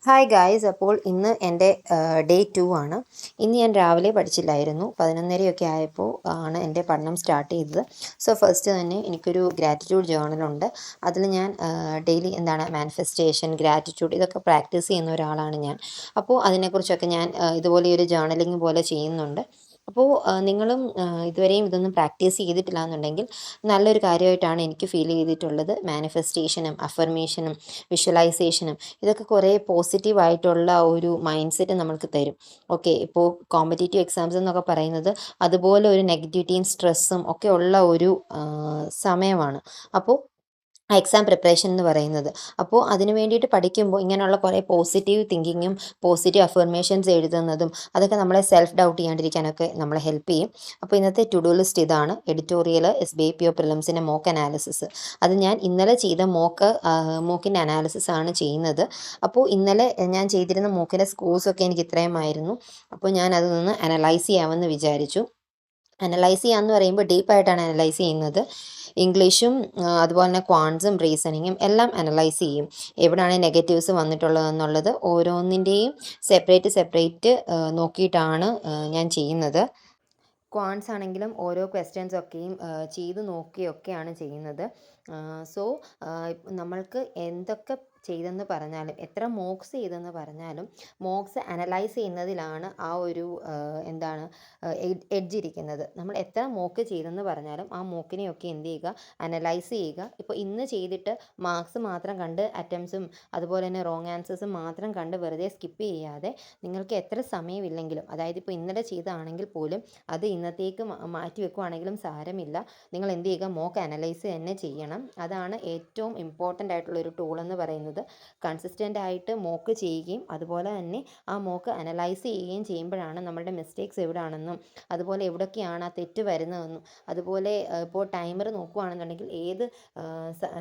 Hi guys, അപ്പോൾ ഇന്ന് എൻ്റെ ഡേ 2 ആണ്. ഇന്ന് ഞാൻ രാവിലെ പഠിച്ചില്ലായിരുന്നു. 11:30 ആയപ്പോൾ ആണ് എൻ്റെ പഠനം സ്റ്റാർട്ട് ചെയ്തത്. സോ ഫസ്റ്റ് തന്നെ എനിക്കൊരു ഗ്രാറ്റിറ്റ്യൂഡ് ജേർണലുണ്ട്. അതിൽ ഞാൻ ഡെയിലി എന്താണ് മാനിഫെസ്റ്റേഷൻ, ഗ്രാറ്റിറ്റ്യൂഡ് ഇതൊക്കെ പ്രാക്ടീസ് ചെയ്യുന്ന ഒരാളാണ് ഞാൻ. അപ്പോൾ അതിനെക്കുറിച്ചൊക്കെ ഞാൻ ഇതുപോലെ ഒരു ജേർണലിംഗ് പോലെ ചെയ്യുന്നുണ്ട്. അപ്പോൾ നിങ്ങളും ഇതുവരെയും ഇതൊന്നും പ്രാക്ടീസ് ചെയ്തിട്ടില്ല എന്നുണ്ടെങ്കിൽ നല്ലൊരു കാര്യമായിട്ടാണ് എനിക്ക് ഫീൽ ചെയ്തിട്ടുള്ളത്. മാനിഫെസ്റ്റേഷനും അഫർമേഷനും വിഷ്വലൈസേഷനും ഇതൊക്കെ കുറേ പോസിറ്റീവായിട്ടുള്ള ഒരു മൈൻഡ് സെറ്റ് നമ്മൾക്ക് തരും. ഓക്കെ, ഇപ്പോൾ കോമ്പറ്റേറ്റീവ് എക്സാംസ് എന്നൊക്കെ പറയുന്നത് അതുപോലെ ഒരു നെഗറ്റിവിറ്റിയും സ്ട്രെസ്സും ഒക്കെ ഉള്ള ഒരു സമയമാണ്. അപ്പോൾ എക്സാം പ്രിപ്പറേഷൻ എന്ന് പറയുന്നത്. അപ്പോൾ അതിന് വേണ്ടിയിട്ട് പഠിക്കുമ്പോൾ ഇങ്ങനെയുള്ള കുറേ പോസിറ്റീവ് തിങ്കിങ്ങും പോസിറ്റീവ് അഫർമേഷൻസ് എഴുതുന്നതും അതൊക്കെ നമ്മളെ സെൽഫ് ഡൗട്ട് ചെയ്യാണ്ടിരിക്കാനൊക്കെ നമ്മളെ ഹെൽപ്പ് ചെയ്യും. അപ്പോൾ ഇന്നത്തെ ടു ഡു ലിസ്റ്റ് ഇതാണ്: എഡിറ്റോറിയൽ, SBIPO പ്രിലിംസിൻ്റെ മോക്ക് അനാലിസിസ്. അത് ഞാൻ ഇന്നലെ ചെയ്ത മോക്കിൻ്റെ അനാലിസിസ് ആണ് ചെയ്യുന്നത്. അപ്പോൾ ഇന്നലെ ഞാൻ ചെയ്തിരുന്ന മോക്കിൻ്റെ സ്കോഴ്സൊക്കെ എനിക്ക് ഇത്രയുമായിരുന്നു. അപ്പോൾ ഞാൻ അതിൽ നിന്ന് അനലൈസ് ചെയ്യാമെന്ന് വിചാരിച്ചു. അനലൈസ് ചെയ്യാമെന്ന് പറയുമ്പോൾ ഡീപ്പായിട്ടാണ് അനലൈസ് ചെയ്യുന്നത്. ഇംഗ്ലീഷും അതുപോലെ തന്നെ ക്വാൺസും റീസണിങ്ങും എല്ലാം അനലൈസ് ചെയ്യും. എവിടെയാണ് നെഗറ്റീവ്സ് വന്നിട്ടുള്ളതെന്നുള്ളത് ഓരോന്നിൻ്റെയും സെപ്പറേറ്റ് നോക്കിയിട്ടാണ് ഞാൻ ചെയ്യുന്നത്. ക്വാൺസ് ആണെങ്കിലും ഓരോ ക്വസ്റ്റ്യൻസൊക്കെയും ചെയ്ത് നോക്കുകയൊക്കെയാണ് ചെയ്യുന്നത്. സോ നമ്മൾക്ക് എന്തൊക്കെ ചെയ്തെന്ന് പറഞ്ഞാലും എത്ര മോക്സ് ചെയ്തെന്ന് പറഞ്ഞാലും മോക്സ് അനലൈസ് ചെയ്യുന്നതിലാണ് ആ ഒരു എന്താണ് എഡ്ജ് ഇരിക്കുന്നത്. നമ്മൾ എത്ര മോക്ക് ചെയ്തെന്ന് പറഞ്ഞാലും ആ മോക്കിനെയൊക്കെ എന്ത് ചെയ്യുക, അനലൈസ് ചെയ്യുക. ഇപ്പോൾ ഇന്ന് ചെയ്തിട്ട് മാർക്സ് മാത്രം കണ്ട് അറ്റംപ്റ്റ്സും അതുപോലെ തന്നെ റോങ് ആൻസേഴ്സും മാത്രം കണ്ട് വെറുതെ സ്കിപ്പ് ചെയ്യാതെ നിങ്ങൾക്ക് എത്ര സമയമില്ലെങ്കിലും, അതായത് ഇപ്പോൾ ഇന്നലെ ചെയ്തതാണെങ്കിൽ പോലും അത് ഇന്നത്തേക്ക് മാറ്റി വെക്കുവാണെങ്കിലും സാരമില്ല, നിങ്ങൾ എന്ത് ചെയ്യുക, മോക്ക് അനലൈസ് തന്നെ ചെയ്യണം. അതാണ് ഏറ്റവും ഇമ്പോർട്ടൻ്റ് ആയിട്ടുള്ളൊരു ടൂൾ എന്ന് പറയുന്നത്. കൺസിസ്റ്റൻ്റ് ആയിട്ട് മോക്ക് ചെയ്യുകയും അതുപോലെ തന്നെ ആ മോക്ക് അനലൈസ് ചെയ്യുകയും ചെയ്യുമ്പോഴാണ് നമ്മുടെ മിസ്റ്റേക്സ് എവിടെയാണെന്നും അതുപോലെ എവിടെയൊക്കെയാണ് ആ തെറ്റ് വരുന്നതെന്നും അതുപോലെ ഇപ്പോൾ ടൈമർ നോക്കുകയാണെന്നുണ്ടെങ്കിൽ ഏത്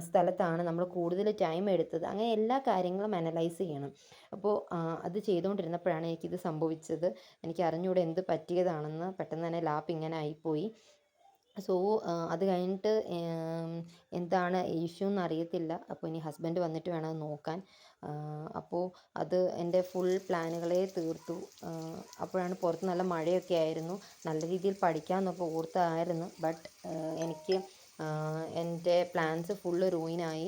സ്ഥലത്താണ് നമ്മൾ കൂടുതൽ ടൈം എടുത്തത്, അങ്ങനെ എല്ലാ കാര്യങ്ങളും അനലൈസ് ചെയ്യണം. അപ്പോൾ അത് ചെയ്തുകൊണ്ടിരുന്നപ്പോഴാണ് എനിക്കിത് സംഭവിച്ചത്. എനിക്ക് അറിഞ്ഞൂടെ എന്ത് പറ്റിയതാണെന്ന്. പെട്ടെന്ന് തന്നെ ലാപ്പ് ഇങ്ങനെ ആയിപ്പോയി. സോ അത് കഴിഞ്ഞിട്ട് എന്താണ് ഇഷ്യൂ എന്ന് അറിയത്തില്ല. അപ്പോൾ ഇനി ഹസ്ബൻഡ് വന്നിട്ട് വേണം അത് നോക്കാൻ. അപ്പോൾ അത് എൻ്റെ ഫുൾ പ്ലാനുകളെ തീർത്തു. അപ്പോഴാണ് പുറത്ത് നല്ല മഴയൊക്കെ ആയിരുന്നു. നല്ല രീതിയിൽ പഠിക്കാമെന്നൊക്കെ ഓർത്തായിരുന്നു. ബട്ട് എനിക്ക് എൻ്റെ പ്ലാൻസ് ഫുള്ള് റൂയിനായി.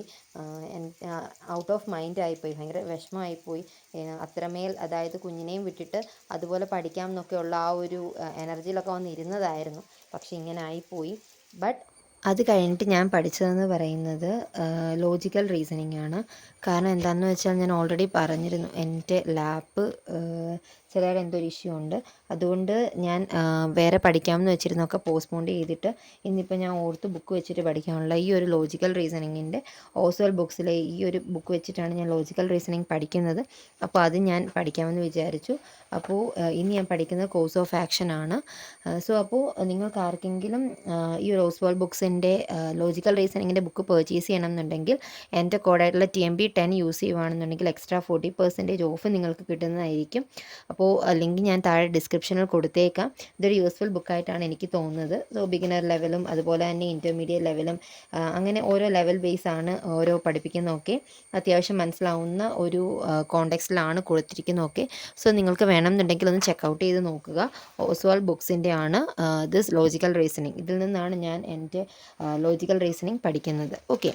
ഔട്ട് ഓഫ് മൈൻഡ് ആയിപ്പോയി, ഭയങ്കര വിഷമമായിപ്പോയി. അത്രമേൽ, അതായത് കുഞ്ഞിനെയും വിട്ടിട്ട് അതുപോലെ പഠിക്കാം എന്നൊക്കെയുള്ള ആ ഒരു എനർജിയിലൊക്കെ വന്നിരുന്നതായിരുന്നു. പക്ഷെ ഇങ്ങനെ ആയിപ്പോയി. ബട്ട് അത് കഴിഞ്ഞിട്ട് ഞാൻ പഠിച്ചതെന്ന് പറയുന്നത് ലോജിക്കൽ റീസണിങ് ആണ്. കാരണം എന്താണെന്ന് വെച്ചാൽ ഞാൻ ഓൾറെഡി പറഞ്ഞിരുന്നു, എൻ്റെ ലാപ്പ് ചിലയുടെ എന്തോ ഒരു ഇഷ്യൂ ഉണ്ട്. അതുകൊണ്ട് ഞാൻ വേറെ പഠിക്കാമെന്ന് വെച്ചിരുന്നൊക്കെ പോസ്റ്റ്പോൺ ചെയ്തിട്ട് ഇന്നിപ്പോൾ ഞാൻ ഓർത്ത് ബുക്ക് വെച്ചിട്ട് പഠിക്കാനുള്ള ഈ ഒരു ലോജിക്കൽ റീസണിങ്ങിൻ്റെ ഓസ്വാൾ ബുക്സിലെ ഈ ഒരു ബുക്ക് വെച്ചിട്ടാണ് ഞാൻ ലോജിക്കൽ റീസണിങ് പഠിക്കുന്നത്. അപ്പോൾ അത് ഞാൻ പഠിക്കാമെന്ന് വിചാരിച്ചു. അപ്പോൾ ഇനി ഞാൻ പഠിക്കുന്നത് കോഴ്സ് ഓഫ് ആക്ഷൻ ആണ്. സോ അപ്പോൾ നിങ്ങൾക്ക് ആർക്കെങ്കിലും ഈ ഒരു ഓസ്വാൾ ബുക്സിൻ്റെ ലോജിക്കൽ റീസണിങ്ങിൻ്റെ ബുക്ക് പർച്ചേസ് ചെയ്യണം എന്നുണ്ടെങ്കിൽ എൻ്റെ കോഡായിട്ടുള്ള TMB10 യൂസ് ചെയ്യുകയാണെന്നുണ്ടെങ്കിൽ എക്സ്ട്രാ 40% ഓഫ് നിങ്ങൾക്ക് കിട്ടുന്നതായിരിക്കും. അപ്പോൾ ലിങ്ക് ഞാൻ താഴെ ഡിസ്ക്രിപ്ഷനിൽ കൊടുത്തേക്കാം. ഇതൊരു യൂസ്ഫുൾ ബുക്കായിട്ടാണ് എനിക്ക് തോന്നുന്നത്. സോ ബിഗിനർ ലെവലും അതുപോലെ തന്നെ ഇൻ്റർമീഡിയറ്റ് ലെവലും അങ്ങനെ ഓരോ ലെവൽ ബേസ് ആണ് ഓരോ പഠിപ്പിക്കുന്നതൊക്കെ. അത്യാവശ്യം മനസ്സിലാവുന്ന ഒരു കോണ്ടെക്സ്റ്റിലാണ് കൊടുത്തിരിക്കുന്നതൊക്കെ. സോ നിങ്ങൾക്ക് വേണമെന്നുണ്ടെങ്കിൽ ഒന്ന് ചെക്കൗട്ട് ചെയ്ത് നോക്കുക. ഓസ്വാൾ ബുക്സിൻ്റെ ആണ് ദിസ് ലോജിക്കൽ റീസണിങ്. ഇതിൽ നിന്നാണ് ഞാൻ എൻ്റെ ലോജിക്കൽ റീസണിങ് പഠിക്കുന്നത്. ഓക്കെ,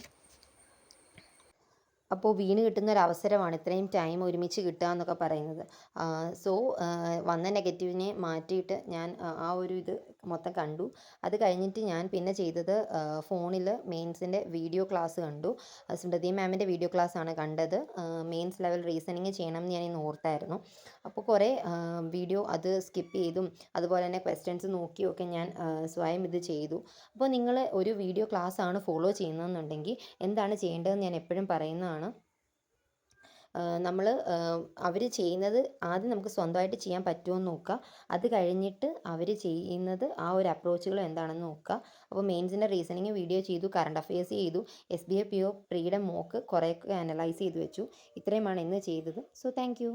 അപ്പോൾ വീണ് കിട്ടുന്ന ഒരു അവസരമാണ് ഇത്രയും ടൈം ഒരുമിച്ച് കിട്ടുക എന്നൊക്കെ പറയുന്നത്. സോ വന്ന നെഗറ്റീവിനെ മാറ്റിയിട്ട് ഞാൻ ആ ഒരു ഇത് മൊത്തം കണ്ടു. അത് കഴിഞ്ഞിട്ട് ഞാൻ പിന്നെ ചെയ്തത് ഫോണിൽ മെയിൻസിൻ്റെ വീഡിയോ ക്ലാസ് കണ്ടു. സ്മൃതി മാമിൻ്റെ വീഡിയോ ക്ലാസ് ആണ് കണ്ടത്. മെയിൻസ് ലെവൽ റീസണിങ് ചെയ്യണം എന്ന് ഞാൻ ഇന്ന് ഓർത്തായിരുന്നു. അപ്പോൾ കുറേ വീഡിയോ അത് സ്കിപ്പ് ചെയ്തും അതുപോലെ തന്നെ ക്വസ്റ്റ്യൻസ് നോക്കിയൊക്കെ ഞാൻ സ്വയം ഇത് ചെയ്തു. അപ്പോൾ നിങ്ങൾ ഒരു വീഡിയോ ക്ലാസ് ആണ് ഫോളോ ചെയ്യുന്നതെന്നുണ്ടെങ്കിൽ എന്താണ് ചെയ്യേണ്ടതെന്ന് ഞാൻ എപ്പോഴും പറയുന്നതാണ്. നമ്മൾ അവർ ചെയ്യുന്നത് ആദ്യം നമുക്ക് സ്വന്തമായിട്ട് ചെയ്യാൻ പറ്റുമോ എന്ന് നോക്കുക. അത് കഴിഞ്ഞിട്ട് അവർ ചെയ്യുന്നത് ആ ഒരു അപ്രോച്ചുകൾ എന്താണെന്ന് നോക്കുക. അപ്പോൾ മെയിൻസിൻ്റെ റീസണിങ് വീഡിയോ ചെയ്തു, കറണ്ട് അഫയേഴ്സ് ചെയ്തു, SBIPO പ്രീയുടെ മോക്ക് കുറേയൊക്കെ അനലൈസ് ചെയ്ത് വെച്ചു. ഇത്രയുമാണ് ഇന്ന് ചെയ്തത്. So thank you.